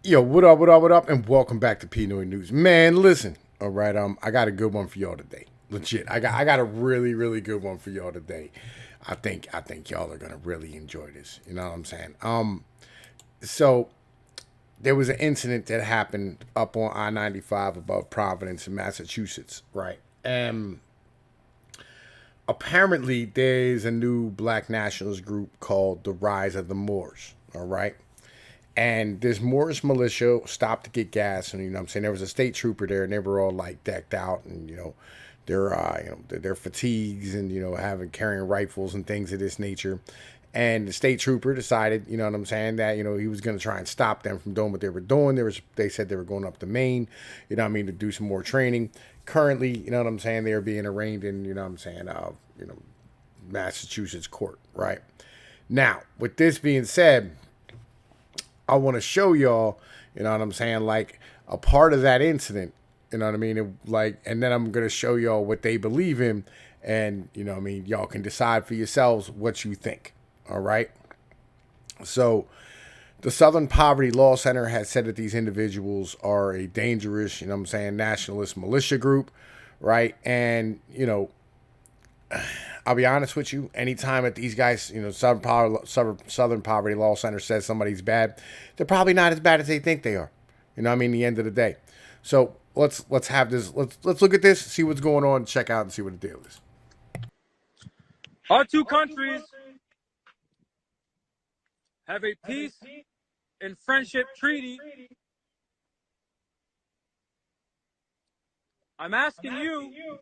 Yo, what up, what up, what up, and welcome back to Pnoid News. Man, listen, all right, I got a good one for y'all today. Legit, I got a really good one for y'all today. I think y'all are gonna really enjoy this. You know what I'm saying? So there was an incident that happened up on I-95 above Providence in Massachusetts, right? And apparently there's a new black nationalist group called the Rise of the Moors, all right? And this Moorish militia stopped to get gas, and you know what I'm saying, there was a state trooper there, and they were all like decked out, and their fatigues, and having carrying rifles and things of this nature. And the state trooper decided, you know what I'm saying, that he was going to try and stop them from doing what they were doing. They said they were going up to Maine, to do some more training. Currently, you know what I'm saying, they are being arraigned in, Massachusetts court, right? Now, with this being said, I want to show y'all, you know what I'm saying, like a part of that incident, you know what I mean? And then I'm going to show y'all what they believe in, and, y'all can decide for yourselves what you think. All right. So the Southern Poverty Law Center has said that these individuals are a dangerous, nationalist militia group, right? And, I'll be honest with you. Anytime that these guys, Southern Poverty Law Center says somebody's bad, they're probably not as bad as they think they are. The end of the day. So let's have this. Let's look at this, see what's going on, check out, and see what the deal is. Our two countries have a peace and friendship treaty. I'm asking you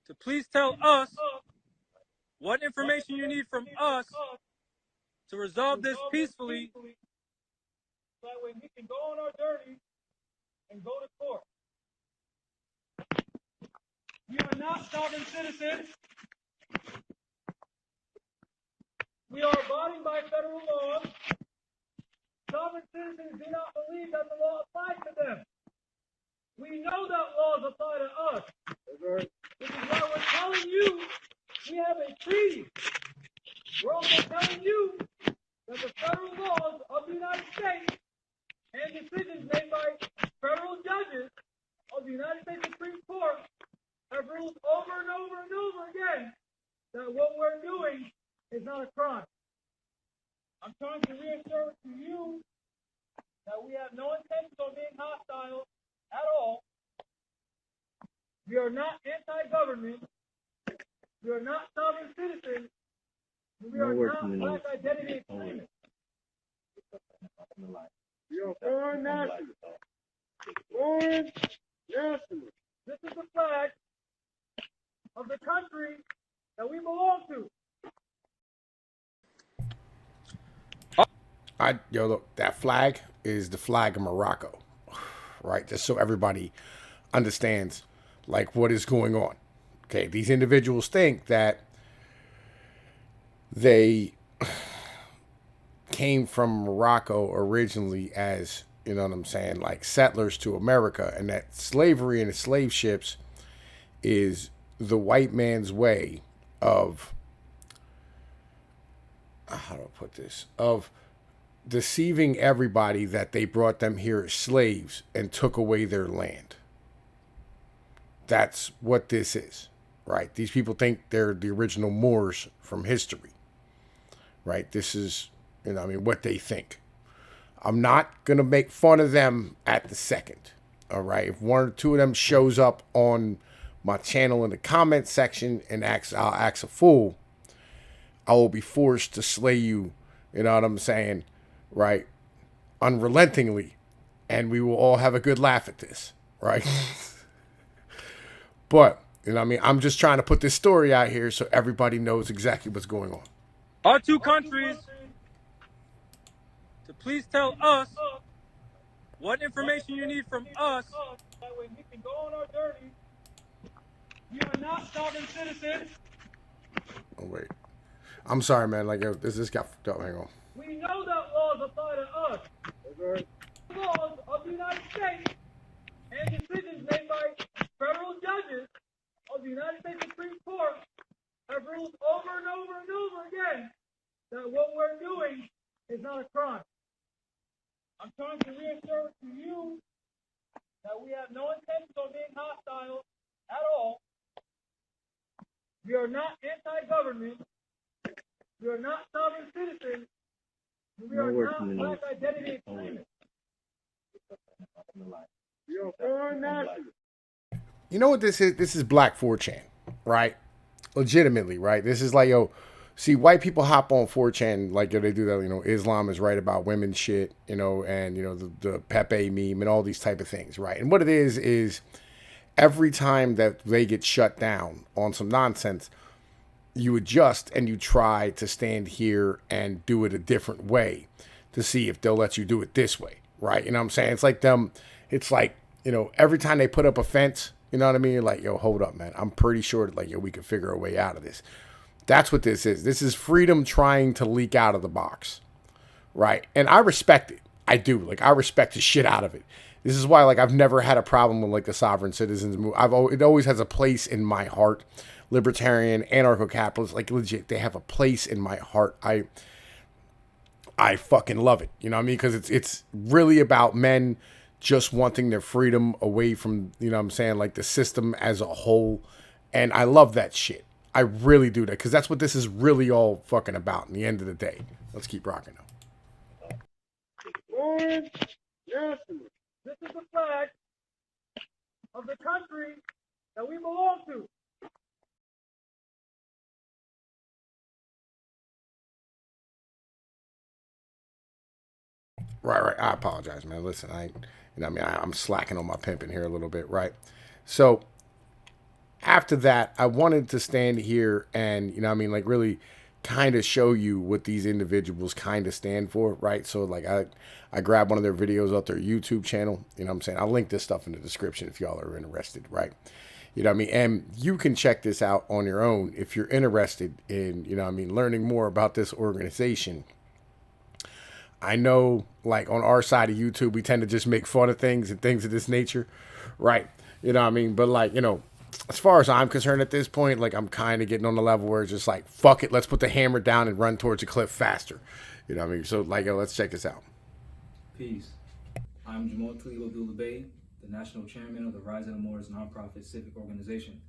to please tell us what information you need from us to resolve this peacefully, so that way we can go on our journey and go to court. We are not sovereign citizens. We are abiding by federal laws. Sovereign citizens do not believe that the law applies to them. We know that laws apply to us. This is why we're telling you we have a treaty. We're also telling you that the federal laws of the United States and decisions made by federal judges of the United States Supreme Court have ruled over and over and over again that what we're doing is not a crime. I'm trying to reassure to you that we have no intention of being hostile at all. We are not anti-government. We are not sovereign citizens. We are not black identity extremists. We are foreign nationalists. Foreign nationalists. This is the flag of the country that we belong to. Look, that flag is the flag of Morocco, right? Just so everybody understands, like, what is going on. Okay, these individuals think that they came from Morocco originally as, like settlers to America, and that slavery and the slave ships is the white man's way of, how do I put this, of deceiving everybody that they brought them here as slaves and took away their land. That's what this is, right? These people think they're the original Moors from history, right? This is, what they think. I'm not going to make fun of them at the second, all right? If one or two of them shows up on my channel in the comment section and I'll act a fool, I will be forced to slay you, you know what I'm saying, right? Unrelentingly. And we will all have a good laugh at this, right? But, I'm just trying to put this story out here so everybody knows exactly what's going on. Our two countries to please tell us what information you need from us. That way we can go on our journey. We are not sovereign citizens. Oh, wait. I'm sorry, man. Like, this got fucked up. Hang on. We know that laws apply to us. Laws of the United States and decisions made by federal judges of the United States Supreme Court have ruled over and over and over again that what we're doing is not a crime. I'm trying to reassure to you that we have no intention of being hostile at all. We are not anti-government. We are not sovereign citizens. We are not black identity extremists. We are foreign nationalists. You know what this is? This is Black 4chan, right? Legitimately, right? This is like, yo, see, white people hop on 4chan like, yo, they do that, Islam is right about women shit, and, the Pepe meme and all these type of things, right? And what it is every time that they get shut down on some nonsense, you adjust and you try to stand here and do it a different way to see if they'll let you do it this way, right? You know what I'm saying? It's like every time they put up a fence, you know what I mean? You're like, yo, hold up, man. I'm pretty sure that, like, yo, we could figure a way out of this. That's what this is. This is freedom trying to leak out of the box, right? And I respect it. I do. Like, I respect the shit out of it. This is why, like, I've never had a problem with, like, the sovereign citizens movement. It always has a place in my heart. Libertarian, anarcho-capitalist, like, legit, they have a place in my heart. I fucking love it. You know what I mean? Because it's really about men just wanting their freedom away from, you know what I'm saying, like the system as a whole. And I love that shit. I really do that because that's what this is really all fucking about in the end of the day. Let's keep rocking though. Orange nationalists. This is the flag of the country that we belong to. Right. I apologize, man. Listen, I'm slacking on my pimping here a little bit, right? So after that, I wanted to stand here and, like really kind of show you what these individuals kind of stand for, right? So like I grabbed one of their videos off their YouTube channel, you know what I'm saying? I'll link this stuff in the description if y'all are interested, right? You know what I mean? And you can check this out on your own if you're interested in, learning more about this organization. I know, like, on our side of YouTube, we tend to just make fun of things and things of this nature, right? You know what I mean? But, like, as far as I'm concerned at this point, like, I'm kind of getting on the level where it's just like, fuck it, let's put the hammer down and run towards the cliff faster. You know what I mean? So, like, let's check this out. Peace. I'm Jamal Tlaib Abdul-Bay, the national chairman of the Rise of the Moors nonprofit civic organization.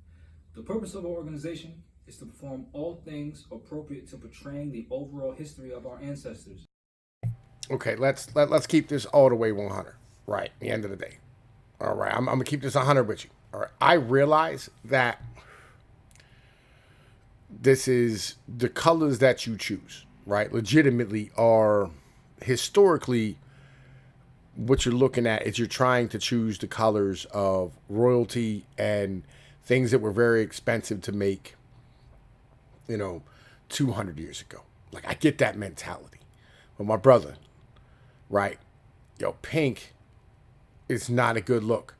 The purpose of our organization is to perform all things appropriate to portraying the overall history of our ancestors. Okay, let's keep this all the way 100, right? At the end of the day. All right, I'm going to keep this 100 with you. All right, I realize that this is the colors that you choose, right? Legitimately are historically what you're looking at is you're trying to choose the colors of royalty and things that were very expensive to make, 200 years ago. Like, I get that mentality. But my brother, right? Yo, pink is not a good look.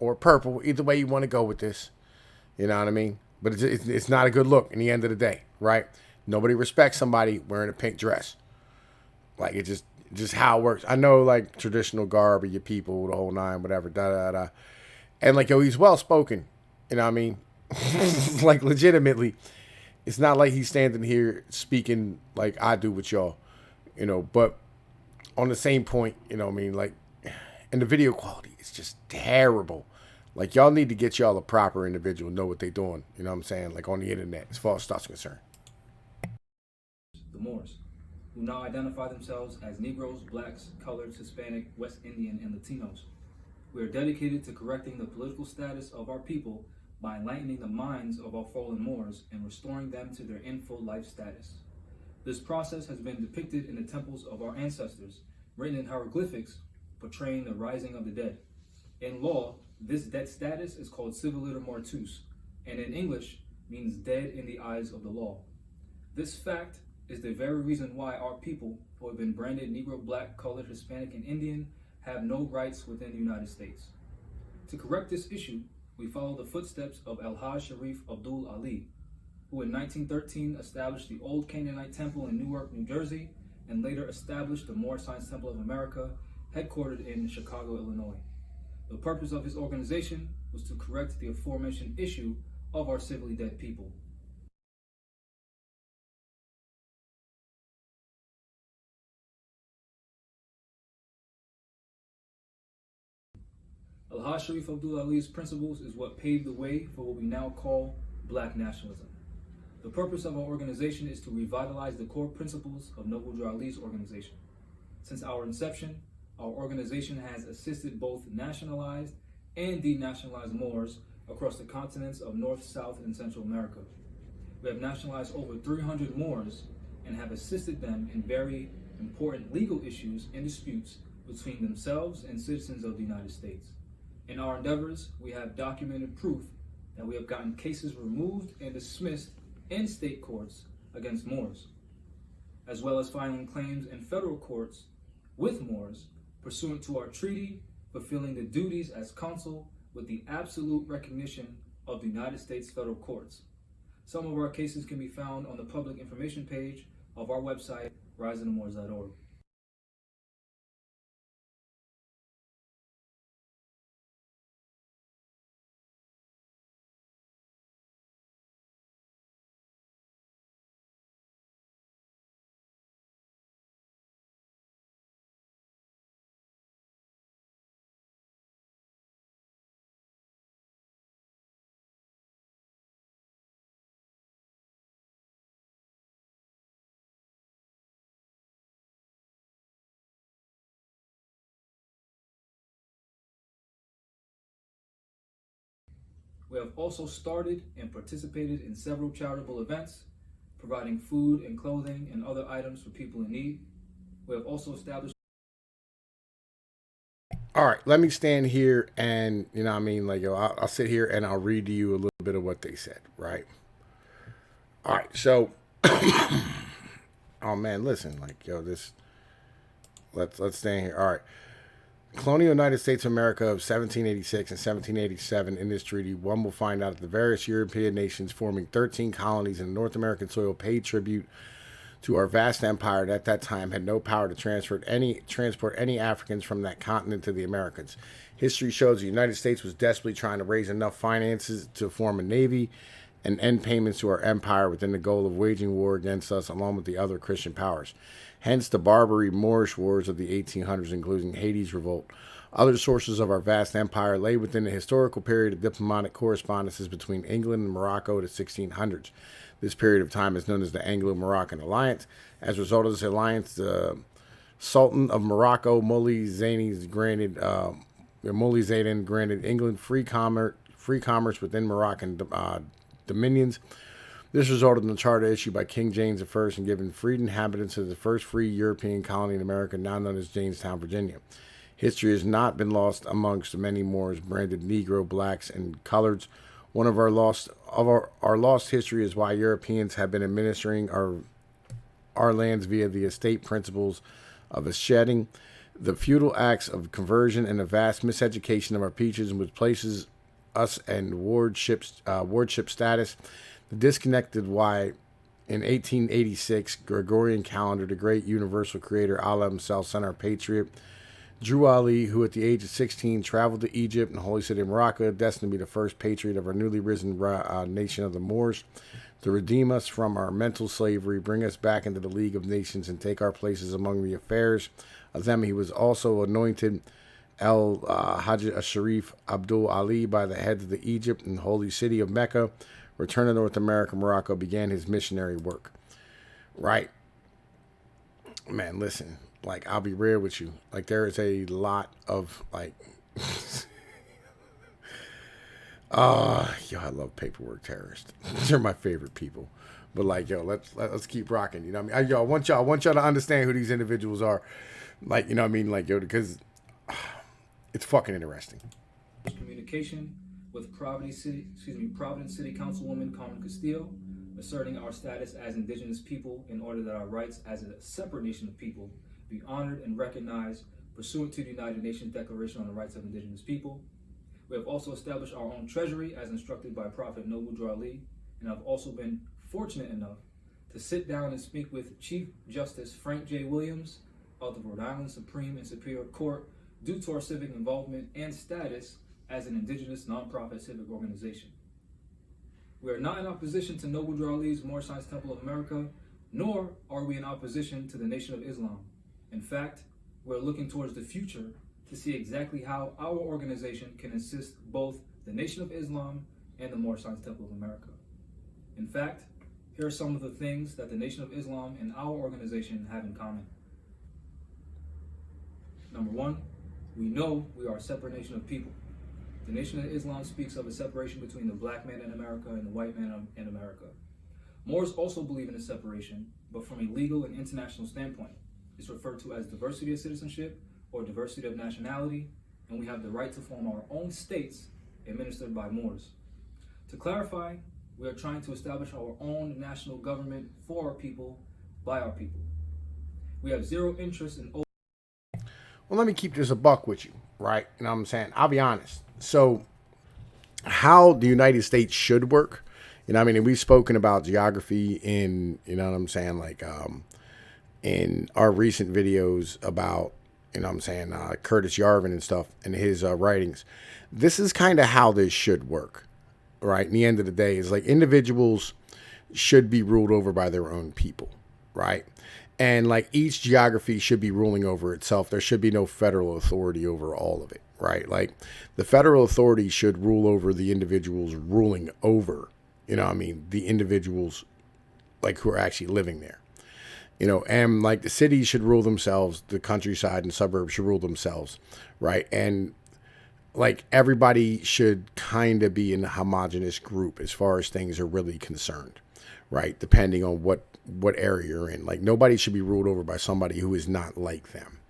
Or purple, either way you want to go with this. You know what I mean? But it's not a good look in the end of the day, right? Nobody respects somebody wearing a pink dress. Like, it just how it works. I know, like, traditional garb of your people, the whole nine, whatever, da. And, like, yo, he's well-spoken. You know what I mean? Like, legitimately, it's not like he's standing here speaking like I do with y'all, but on the same point, like, and the video quality is just terrible. Like, y'all need to get y'all a proper individual, know what they doing, you know what I'm saying, like on the internet, as far as stuff's concerned. The Moors, who now identify themselves as Negroes, Blacks, Coloreds, Hispanic, West Indian, and Latinos. We are dedicated to correcting the political status of our people by enlightening the minds of our fallen Moors and restoring them to their in-full life status. This process has been depicted in the temples of our ancestors, written in hieroglyphics portraying the rising of the dead. In law, this dead status is called civiliter mortuus, and in English means dead in the eyes of the law. This fact is the very reason why our people, who have been branded Negro, Black, Colored, Hispanic, and Indian, have no rights within the United States. To correct this issue, we follow the footsteps of El-Hajj Sharif Abdul Ali, who in 1913 established the Old Canaanite Temple in Newark, New Jersey, and later established the Moor Science Temple of America, headquartered in Chicago, Illinois. The purpose of his organization was to correct the aforementioned issue of our civilly dead people. Al-Haj Sharif Abdul Ali's principles is what paved the way for what we now call Black nationalism. The purpose of our organization is to revitalize the core principles of Noble Drew Ali's organization. Since our inception, our organization has assisted both nationalized and denationalized Moors across the continents of North, South, and Central America. We have nationalized over 300 Moors and have assisted them in very important legal issues and disputes between themselves and citizens of the United States. In our endeavors, we have documented proof that we have gotten cases removed and dismissed in state courts against Moors, as well as filing claims in federal courts with Moors pursuant to our treaty, fulfilling the duties as consul with the absolute recognition of the United States federal courts. Some of our cases can be found on the public information page of our website, rhizomes.org. We have also started and participated in several charitable events, providing food and clothing and other items for people in need. We have also established. All right, let me stand here and, you know what I mean, like, yo, I'll sit here and I'll read to you a little bit of what they said, right? All right, so, oh man, listen, like, yo, let's stand here. All right. Colonial United States of America of 1786 and 1787 in this treaty, one will find out that the various European nations forming 13 colonies in the North American soil paid tribute to our vast empire that at that time had no power to transport any Africans from that continent to the Americas. History shows the United States was desperately trying to raise enough finances to form a navy and end payments to our empire within the goal of waging war against us along with the other Christian powers. Hence the Barbary Moorish wars of the 1800s, including Haiti's revolt. Other sources of our vast empire lay within the historical period of diplomatic correspondences between England and Morocco to 1600s. This period of time is known as the Anglo-Moroccan Alliance. As a result of this alliance, the Sultan of Morocco, Muley Zaiden, granted England free commerce within Moroccan dominions. This resulted in the charter issued by King James I and given freed inhabitants of the first free European colony in America, now known as Jamestown, Virginia. History has not been lost amongst many Moors, branded Negro, blacks, and coloreds. One of our lost history is why Europeans have been administering our lands via the estate principles of escheating, the feudal acts of conversion, and the vast miseducation of our peaches, which places us in wardship status. The disconnected why in 1886 Gregorian calendar, the great universal creator Allah himself sent our patriot Drew Ali, who at the age of 16 traveled to Egypt and the holy city of Morocco, destined to be the first patriot of our newly risen nation of the Moors, to redeem us from our mental slavery, bring us back into the League of Nations, and take our places among the affairs of them. He was also anointed Hajj Sharif Abdul Ali by the heads of the Egypt and holy city of Mecca. Returned to North America, Morocco began his missionary work. Right. Man, listen, like, I'll be real with you. Like, there is a lot of, like, yo, I love paperwork terrorists. They're my favorite people. But, like, yo, let's keep rocking. You know what I mean? Yo, I want y'all to understand who these individuals are. Like, you know what I mean? Like, yo, because it's fucking interesting. Communication with Providence City Councilwoman Carmen Castillo, asserting our status as indigenous people in order that our rights as a separate nation of people be honored and recognized pursuant to the United Nations Declaration on the Rights of Indigenous People. We have also established our own treasury as instructed by Prophet Noble Drew Ali, and I've also been fortunate enough to sit down and speak with Chief Justice Frank J. Williams of the Rhode Island Supreme and Superior Court due to our civic involvement and status as an indigenous nonprofit civic organization. We are not in opposition to Noble Drew Ali's Moorish Science Temple of America, nor are we in opposition to the Nation of Islam. In fact, we're looking towards the future to see exactly how our organization can assist both the Nation of Islam and the Moorish Science Temple of America. In fact, here are some of the things that the Nation of Islam and our organization have in common. Number one, we know we are a separate nation of people. The Nation of Islam speaks of a separation between the black man in America and the white man in America. Moors also believe in a separation, but from a legal and international standpoint. It's referred to as diversity of citizenship or diversity of nationality, and we have the right to form our own states administered by Moors. To clarify, we are trying to establish our own national government for our people, by our people. We have zero interest in... Well, let me keep this a buck with you, right? You know what I'm saying? I'll be honest. So how the United States should work, you know what I mean? And we've spoken about geography in, you know what I'm saying, like in our recent videos about, you know what I'm saying, Curtis Yarvin and stuff and his writings. This is kind of how this should work, right? In the end of the day, is like individuals should be ruled over by their own people, right? And like each geography should be ruling over itself. There should be no federal authority over all of it, right? Like the federal authority should rule over the individuals ruling over, you know what I mean, the individuals like who are actually living there. You know, and like the cities should rule themselves, the countryside and suburbs should rule themselves, right? And like everybody should kind of be in a homogenous group as far as things are really concerned, right? Depending on what area you're in. Like nobody should be ruled over by somebody who is not like them.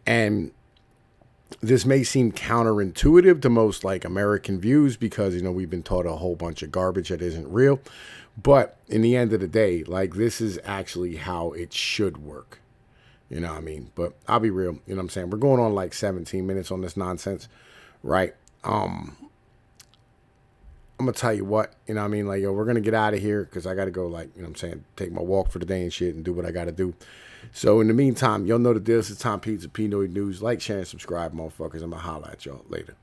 And this may seem counterintuitive to most like American views because, you know, we've been taught a whole bunch of garbage that isn't real. But in the end of the day, like this is actually how it should work. You know what I mean? But I'll be real. You know what I'm saying? We're going on like 17 minutes on this nonsense, right? I'm going to tell you what, you know what I mean? Like, yo, we're going to get out of here because I got to go, like, you know what I'm saying, take my walk for the day and shit and do what I got to do. So in the meantime, y'all know the deal. This is Tom Pizza, Pnoid News. Like, share, and subscribe, motherfuckers. I'm going to holler at y'all later.